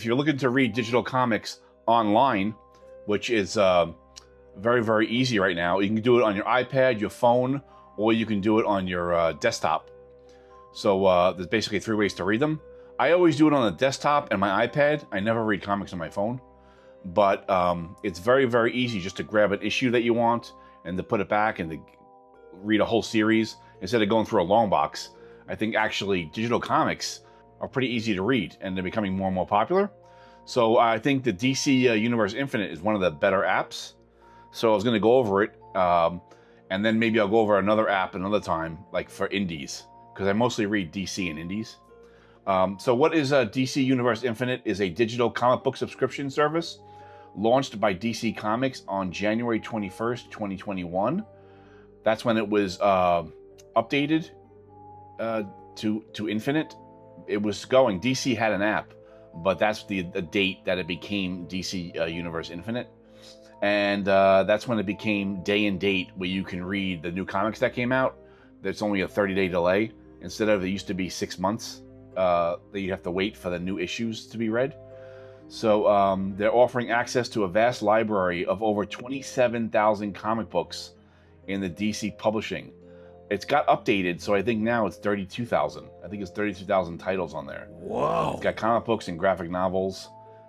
If you're looking to read digital comics online, which is very, very easy right now, you can do it on your iPad, your phone, or you can do it on your desktop. So there's basically 3 ways to read them. I always do it on the desktop and my iPad. I never read comics on my phone. But it's very, very easy just to grab an issue that you want and to put it back and to read a whole series instead of going through a long box. I think actually digital comics are pretty easy to read, and they're becoming more and more popular. So I think the DC Universe Infinite is one of the better apps. So I was going to go over it, and then maybe I'll go over another app another time, like for indies, because I mostly read DC and indies. So what is DC Universe Infinite? Is a digital comic book subscription service launched by DC Comics on January 21st, 2021. That's when it was updated to Infinite. It was going. DC had an app, but that's the date that it became DC Universe Infinite. And that's when it became day and date, where you can read the new comics that came out. There's only a 30-day delay. Instead of, it used to be 6 months that you have to wait for the new issues to be read. So they're offering access to a vast library of over 27,000 comic books in the DC publishing. It's got updated, so I think now it's 32,000. I think it's 32,000 titles on there. Whoa. It's got comic books and graphic novels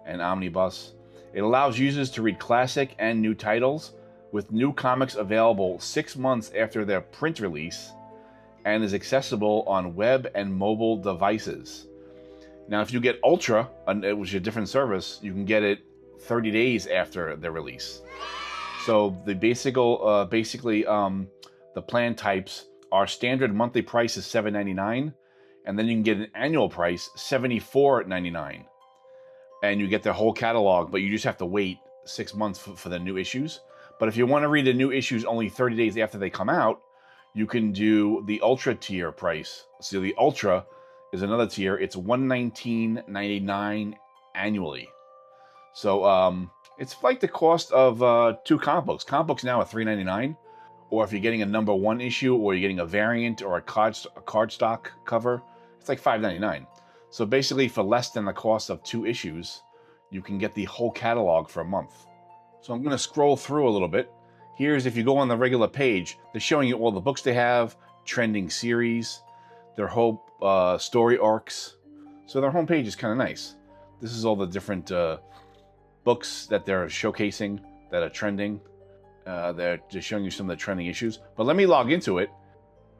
and omnibus. It allows users to read classic and new titles, with new comics available 6 months after their print release, and is accessible on web and mobile devices. Now, if you get Ultra, which is a different service, you can get it 30 days after their release. So the basically the plan types are standard monthly price is $7.99, and then you can get an annual price $74.99, and you get the whole catalog. But you just have to wait 6 months for the new issues. But if you want to read the new issues only 30 days after they come out, you can do the Ultra tier price. So the Ultra is another tier. It's $119.99 annually. So it's like the cost of 2 comic books. Comic books now are $3.99, or if you're getting a number 1 issue, or you're getting a variant or a cardstock cover, it's like $5.99. So basically, for less than the cost of 2 issues, you can get the whole catalog for a month. So I'm going to scroll through a little bit. Here's, if you go on the regular page, they're showing you all the books they have, trending series, their whole story arcs. So their homepage is kind of nice. This is all the different books that they're showcasing that are trending. They're just showing you some of the trending issues. But let me log into it.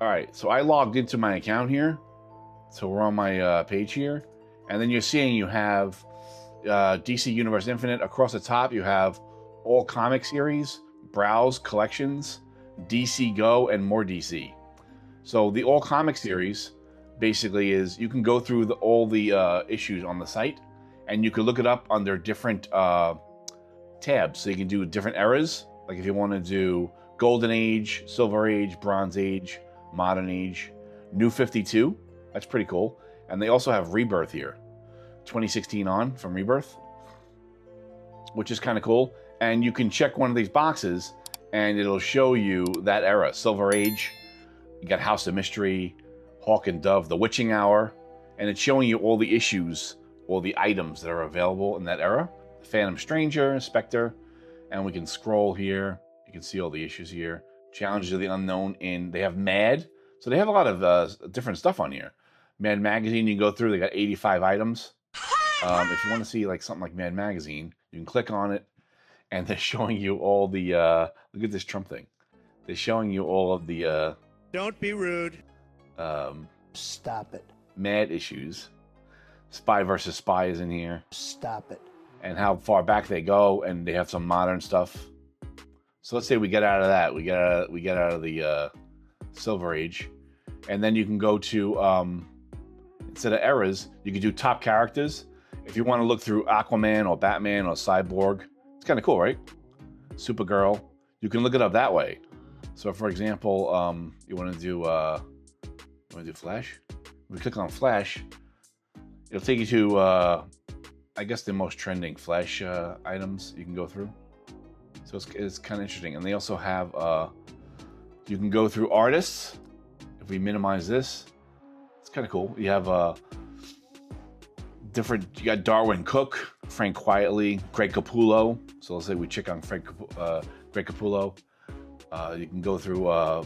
All right, so I logged into my account here. So we're on my page here. And then you're seeing you have DC Universe Infinite. Across the top, you have all comic series, browse collections, DC Go, and more DC. So the all comic series basically is, you can go through all the issues on the site, and you can look it up under different tabs. So you can do different eras. Like if you want to do Golden Age, Silver Age, Bronze Age, Modern Age, New 52. That's pretty cool. And they also have Rebirth here. 2016 on from Rebirth, which is kind of cool. And you can check one of these boxes and it'll show you that era. Silver Age, you got House of Mystery, Hawk and Dove, The Witching Hour, and it's showing you all the issues, all the items that are available in that era. Phantom Stranger, Spectre, and we can scroll here. You can see all the issues here. Challenges of the Unknown, they have Mad. So they have a lot of different stuff on here. Mad Magazine, you can go through, they got 85 items. If you want to see like something like Mad Magazine, you can click on it, and they're showing you all the, look at this Trump thing. They're showing you all of the... Don't be rude. Stop it. Mad issues. Spy versus Spy is in here. Stop it. And how far back they go, and they have some modern stuff. So let's say we get out of that. We get out of the Silver Age. And then you can go to, instead of eras, you can do top characters. If you want to look through Aquaman or Batman or Cyborg, it's kind of cool, right? Supergirl, you can look it up that way. So for example, you want to do Flash? If we click on Flash, it'll take you to, I guess, the most trending Flash items you can go through. So it's kind of interesting. And they also have, you can go through artists. If we minimize this, it's kind of cool. You have You got Darwin Cook, Frank Quietly, Greg Capullo. So let's say we check on Greg Capullo. You can go through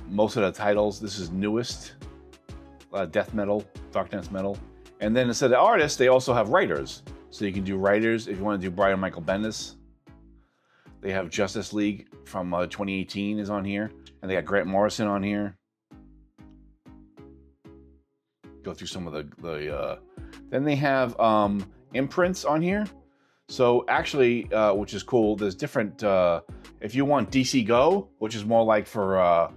most of the titles. This is newest, death metal, dark dance metal. And then instead of artists, they also have writers. So you can do writers if you want to do Brian Michael Bendis. They have Justice League from 2018 is on here. And they got Grant Morrison on here. Go through some of the then they have imprints on here. So actually, which is cool, there's different, if you want DC Go, which is more like for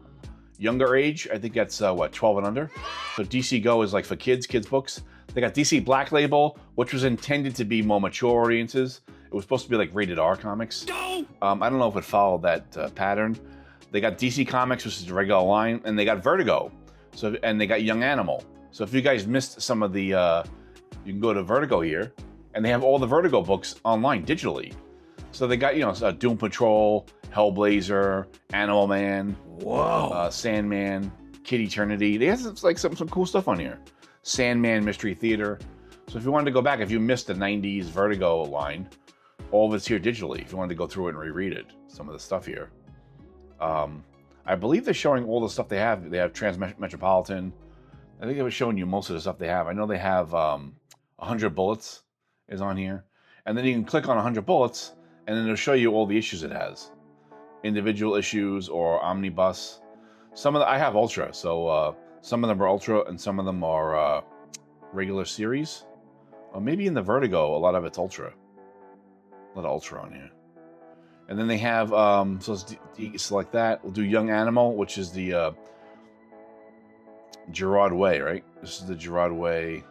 younger age, I think that's 12 and under. So DC Go is like for kids books. They got DC Black Label, which was intended to be more mature audiences. It was supposed to be like rated R comics. I don't know if it followed that pattern. They got DC Comics, which is the regular line, and they got Vertigo. And they got Young Animal. So if you guys missed some of the, you can go to Vertigo here, and they have all the Vertigo books online digitally. So they got, Doom Patrol, Hellblazer, Animal Man, Sandman, Kid Eternity. They have like some cool stuff on here. Sandman Mystery Theater. So if you wanted to go back, if you missed the 90s Vertigo line, all of it's here digitally. If you wanted to go through it and reread it, some of the stuff here. I believe they're showing all the stuff they have. They have Transmetropolitan. I think they were showing you most of the stuff they have. I know they have 100 Bullets is on here. And then you can click on 100 Bullets, and then it'll show you all the issues it has. Individual issues or omnibus. I have Ultra, so some of them are Ultra and some of them are regular series. Or maybe in the Vertigo, a lot of it's Ultra. A lot of Ultra on here. And then they have, so let's select that. We'll do Young Animal, which is the Gerard Way, right? This is the Gerard Way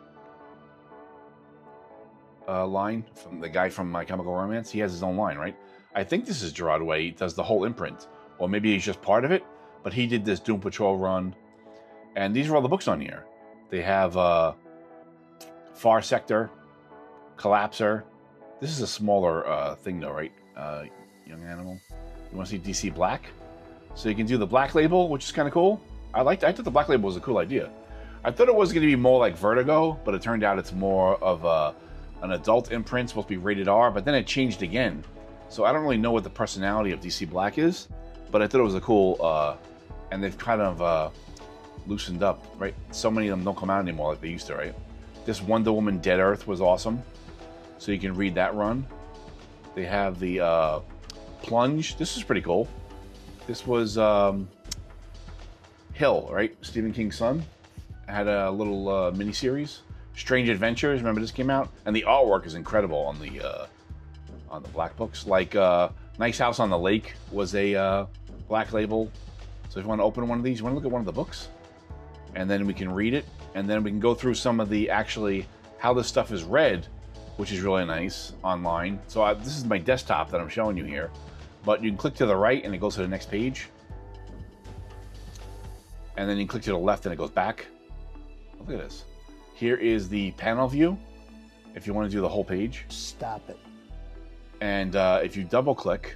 line from the guy from My Chemical Romance. He has his own line, right? I think this is Gerard Way. He does the whole imprint. Or maybe he's just part of it. But he did this Doom Patrol run. And these are all the books on here. They have Far Sector, Collapser. This is a smaller thing though, right? Young Animal. You want to see DC Black? So you can do the Black Label, which is kind of cool. I thought the Black Label was a cool idea. I thought it was going to be more like Vertigo, but it turned out it's more of an adult imprint, supposed to be rated R, but then it changed again. So I don't really know what the personality of DC Black is, but I thought it was a cool, and they've kind of loosened up, right? So many of them don't come out anymore like they used to, right? This Wonder Woman Dead Earth was awesome. So you can read that run. They have the Plunge. This is pretty cool. This was Hill, right? Stephen King's son. Had a little mini-series. Strange Adventures, remember this came out? And the artwork is incredible on the Black books. Like Nice House on the Lake was a Black Label. So if you want to open one of these, you want to look at one of the books, and then we can read it, and then we can go through some of the actually how this stuff is read, which is really nice online. So this is my desktop that I'm showing you here, but you can click to the right and it goes to the next page, and then you click to the left and it goes back. Look at this. Here is the panel view if you want to do the whole page. Stop it. And if you double click,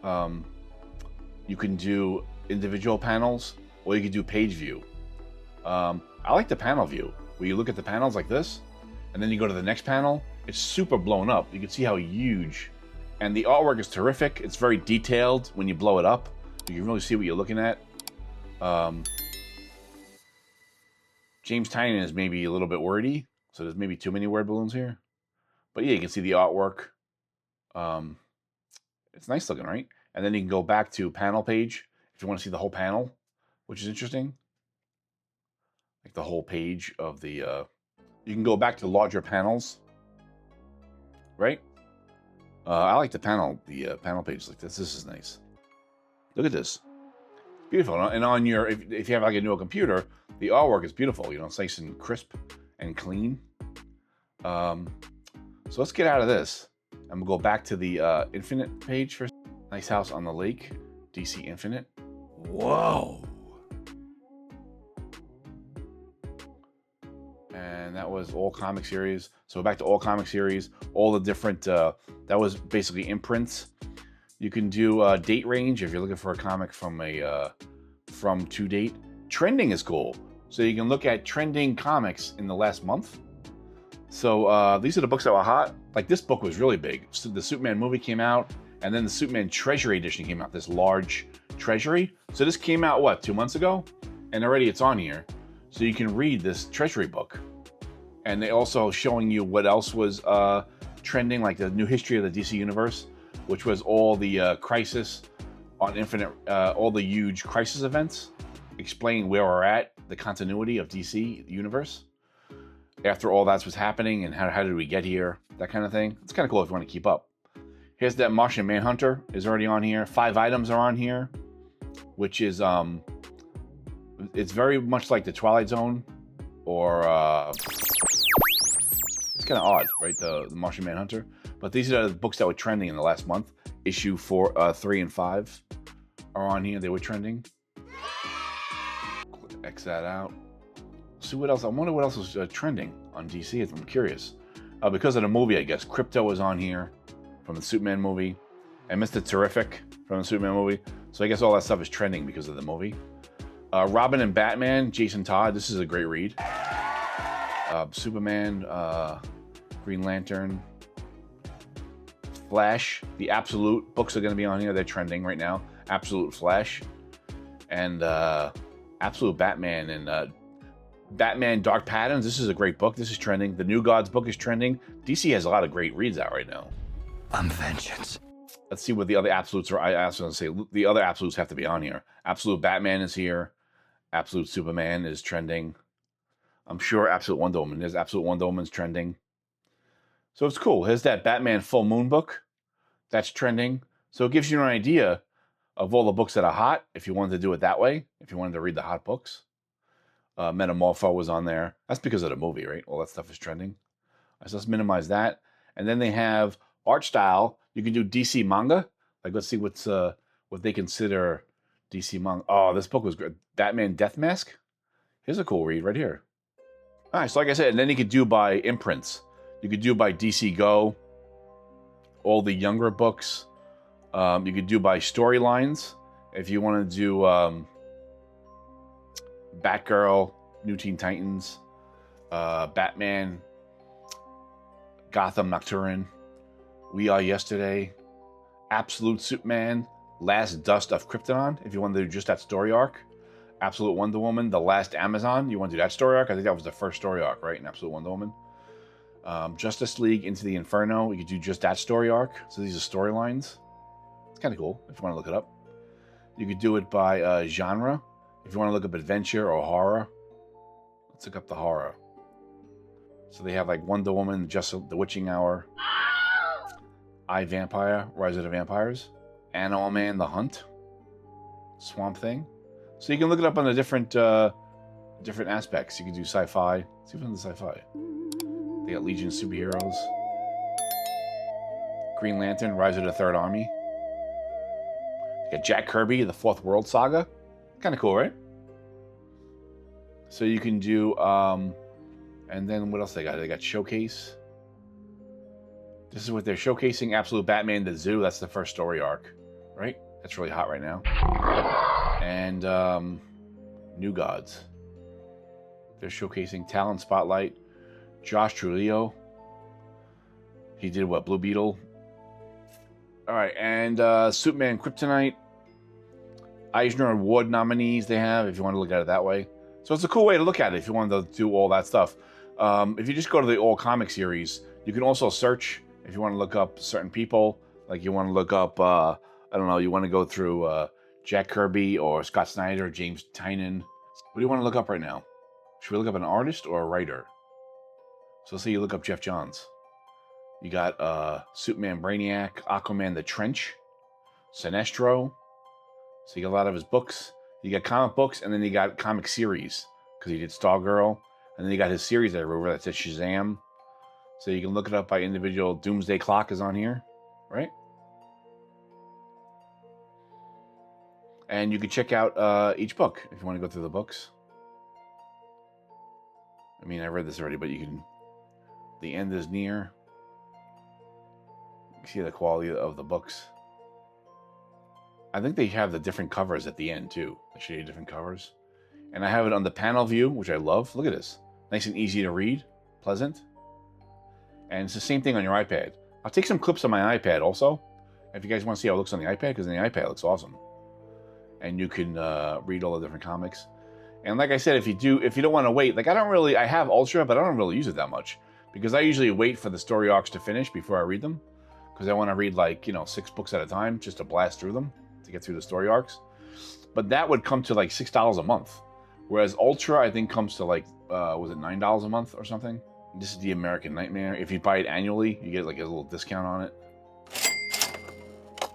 you can do individual panels, or you can do page view. I like the panel view, where you look at the panels like this, and then you go to the next panel. It's super blown up. You can see how huge, and the artwork is terrific. It's very detailed when you blow it up. You can really see what you're looking at. James Tynion is maybe a little bit wordy, so there's maybe too many word balloons here. But yeah, you can see the artwork. It's nice looking, right? And then you can go back to panel page if you want to see the whole panel, which is interesting. Like the whole page of the, you can go back to larger panels, right? I like the panel pages like this. This is nice. Look at this. Beautiful. And on your, if you have like a newer computer, the artwork is beautiful. You know, it's nice and crisp and clean. So let's get out of this. And we'll go back to the Infinite page for Nice House on the Lake, DC Infinite. Whoa. And that was all comic series. So back to all comic series, all the different, that was basically imprints. You can do date range if you're looking for a comic from to date. Trending is cool. So you can look at trending comics in the last month. So these are the books that were hot. Like this book was really big. So the Superman movie came out, and then the Superman Treasury Edition came out, this large treasury. So this came out, what, 2 months ago? And already it's on here. So you can read this treasury book. And they also showing you what else was trending, like the new history of the DC Universe, which was all the Crisis on Infinite, all the huge Crisis events, explaining where we're at, the continuity of DC Universe. After all that was happening and how did we get here, that kind of thing. It's kind of cool if you want to keep up. Here's that Martian Manhunter is already on here. 5 items are on here, which is, it's very much like the Twilight Zone, or it's kind of odd, right? The Martian Manhunter. But these are the books that were trending in the last month. Issue 4, 3, and 5 are on here. They were trending. X that out. See what else. I wonder what else was trending on DC. I'm curious. Because of the movie, I guess. Crypto was on here from the Superman movie. And Mr. Terrific from the Superman movie. So I guess all that stuff is trending because of the movie. Robin and Batman, Jason Todd. This is a great read. Superman, Green Lantern, Flash. The Absolute books are going to be on here. They're trending right now. Absolute Flash. And Absolute Batman and Batman Dark Patterns. This is a great book. This is trending. The New Gods book is trending. DC has a lot of great reads out right now. I'm vengeance. Let's see what the other Absolutes are. I was going to say the other Absolutes have to be on here. Absolute Batman is here. Absolute Superman is trending. I'm sure Absolute Wonder Woman. There's Absolute Wonder Woman's trending. So it's cool. Here's that Batman Full Moon book. That's trending. So it gives you an idea of all the books that are hot, if you wanted to do it that way, if you wanted to read the hot books. Metamorpho was on there. That's because of the movie, right? All that stuff is trending. So let's minimize that. And then they have art style. You can do DC manga. Like, let's see what they consider DC manga. Oh, this book was great. Batman Death Mask. Here's a cool read right here. All right, so like I said, and then you could do by imprints. You could do by DC Go. All the younger books. You could do by storylines. If you want to do Batgirl, New Teen Titans, Batman, Gotham Nocturne, We Are Yesterday, Absolute Superman, Last Dust of Krypton, if you want to do just that story arc. Absolute Wonder Woman, The Last Amazon, you want to do that story arc? I think that was the first story arc, right, in Absolute Wonder Woman. Justice League Into the Inferno, you could do just that story arc. So these are storylines. It's kind of cool if you want to look it up. You could do it by genre. If you want to look up adventure or horror, let's look up the horror. So they have like Wonder Woman, Just the Witching Hour, I, Vampire, Rise of the Vampires, Animal Man, The Hunt, Swamp Thing. So you can look it up on the different aspects. You can do sci-fi. Let's see what's in the sci-fi. They got Legion of Superheroes, Green Lantern, Rise of the Third Army. They got Jack Kirby, The Fourth World Saga. Kind of cool, right? So you can do, and then what else they got? They got Showcase. This is what they're showcasing. Absolute Batman, The Zoo. That's the first story arc, right? That's really hot right now. And New Gods. They're showcasing Talent Spotlight. Josh Trujillo. He did what? Blue Beetle. All right, and Superman Kryptonite. Eisner Award nominees they have, if you want to look at it that way. So it's a cool way to look at it if you want to do all that stuff. If you just go to the All Comic series, you can also search if you want to look up certain people. Like you want to look up, I don't know, you want to go through Jack Kirby or Scott Snyder, James Tynion. What do you want to look up right now? Should we look up an artist or a writer? So let's say you look up Jeff Johns. You got Superman Brainiac, Aquaman the Trench, Sinestro. So you got a lot of his books. You got comic books, and then you got comic series, because he did Stargirl. And then you got his series that wrote that says Shazam. So you can look it up by individual. Doomsday Clock is on here, right? And you can check out each book if you want to go through the books. I mean, I read this already, but you can... The end is near. You can see the quality of the books. I think they have the different covers at the end, too. They show you different covers. And I have it on the panel view, which I love. Look at this. Nice and easy to read. Pleasant. And it's the same thing on your iPad. I'll take some clips on my iPad also, if you guys want to see how it looks on the iPad, because on the iPad it looks awesome. And you can read all the different comics. And like I said, if you don't want to wait, like I have Ultra, but I don't really use it that much, because I usually wait for the story arcs to finish before I read them, because I want to read like 6 books at a time just to blast through them to get through the story arcs. But that would come to like $6 a month, whereas Ultra I think comes to like was it $9 a month or something? This is the American Nightmare. If you buy it annually, you get like a little discount on it.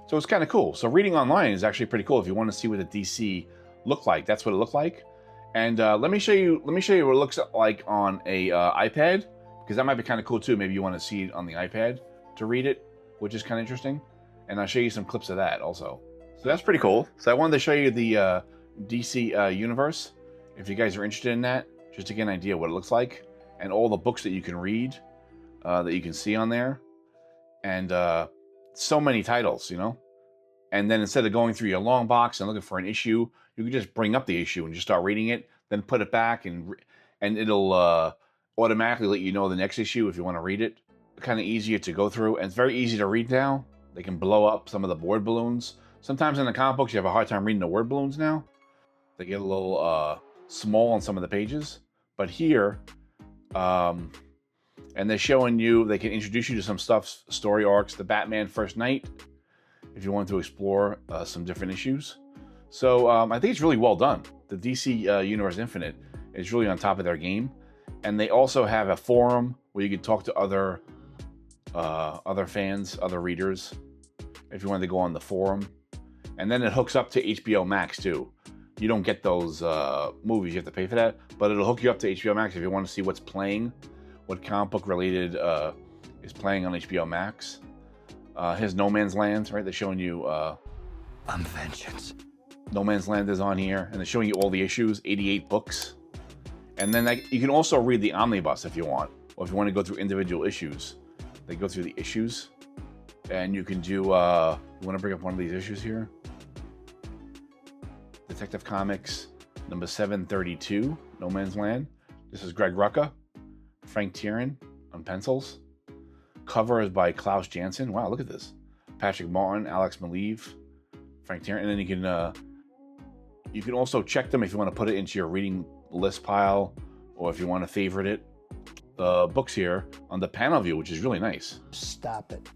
So it's kind of cool. So reading online is actually pretty cool if you want to see what the DC look like. That's what it looked like. And let me show you what it looks like on a iPad, because that might be kind of cool too. Maybe you want to see it on the iPad to read it, which is kind of interesting. And I'll show you some clips of that also. So that's pretty cool. So I wanted to show you the DC universe, if you guys are interested in that, just to get an idea what it looks like, and all the books that you can read, that you can see on there, and so many titles, And then instead of going through your long box and looking for an issue, you can just bring up the issue and just start reading it, then put it back, and it'll automatically let you know the next issue if you want to read it. Kind of easier to go through, and it's very easy to read now. They can blow up some of the word balloons. Sometimes in the comic books you have a hard time reading the word balloons now. They get a little small on some of the pages. But here, and they're showing you, they can introduce you to some stuff, story arcs, the Batman First Night, if you want to explore some different issues. So I think it's really well done. The DC Universe Infinite is really on top of their game. And they also have a forum where you can talk to other fans, other readers, if you wanted to go on the forum. And then it hooks up to HBO Max too. You don't get those movies, you have to pay for that, but it'll hook you up to HBO Max if you want to see what's playing, what comic book related is playing on HBO Max. Here's No Man's Land, right? They're showing you I'm vengeance. No Man's Land is on here, and they're showing you all the issues, 88 books. And then you can also read the omnibus if you want, or if you want to go through individual issues. They go through the issues, and you can do, you want to bring up one of these issues here? Detective Comics, number 732, No Man's Land. This is Greg Rucka, Frank Tieran on pencils. Cover is by Klaus Janson. Wow, look at this. Patrick Martin, Alex Maleev, Frank Tieran. And then you can also check them if you want to put it into your reading list pile, or if you want to favorite it. The books here on the panel view, which is really nice. Stop it.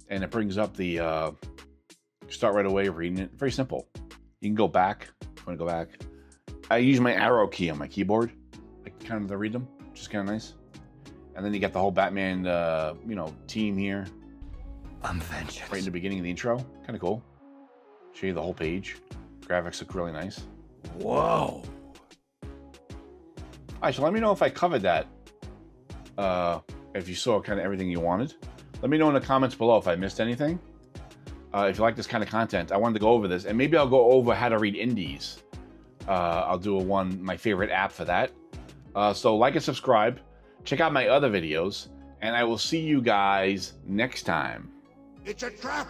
And it brings up the start right away reading it. Very simple. You can go back if you want to go back. I use my arrow key on my keyboard, like kind of to read them, which is kind of nice. And then you get the whole Batman, team here. I'm vengeance. Right in the beginning of the intro, kind of cool. Show you the whole page. Graphics look really nice. Whoa. All right, so let me know if I covered that. If you saw kind of everything you wanted, let me know in the comments below if I missed anything. If you like this kind of content, I wanted to go over this, and maybe I'll go over how to read indies. I'll do my favorite app for that. So like and subscribe. Check out my other videos, and I will see you guys next time. It's a trap!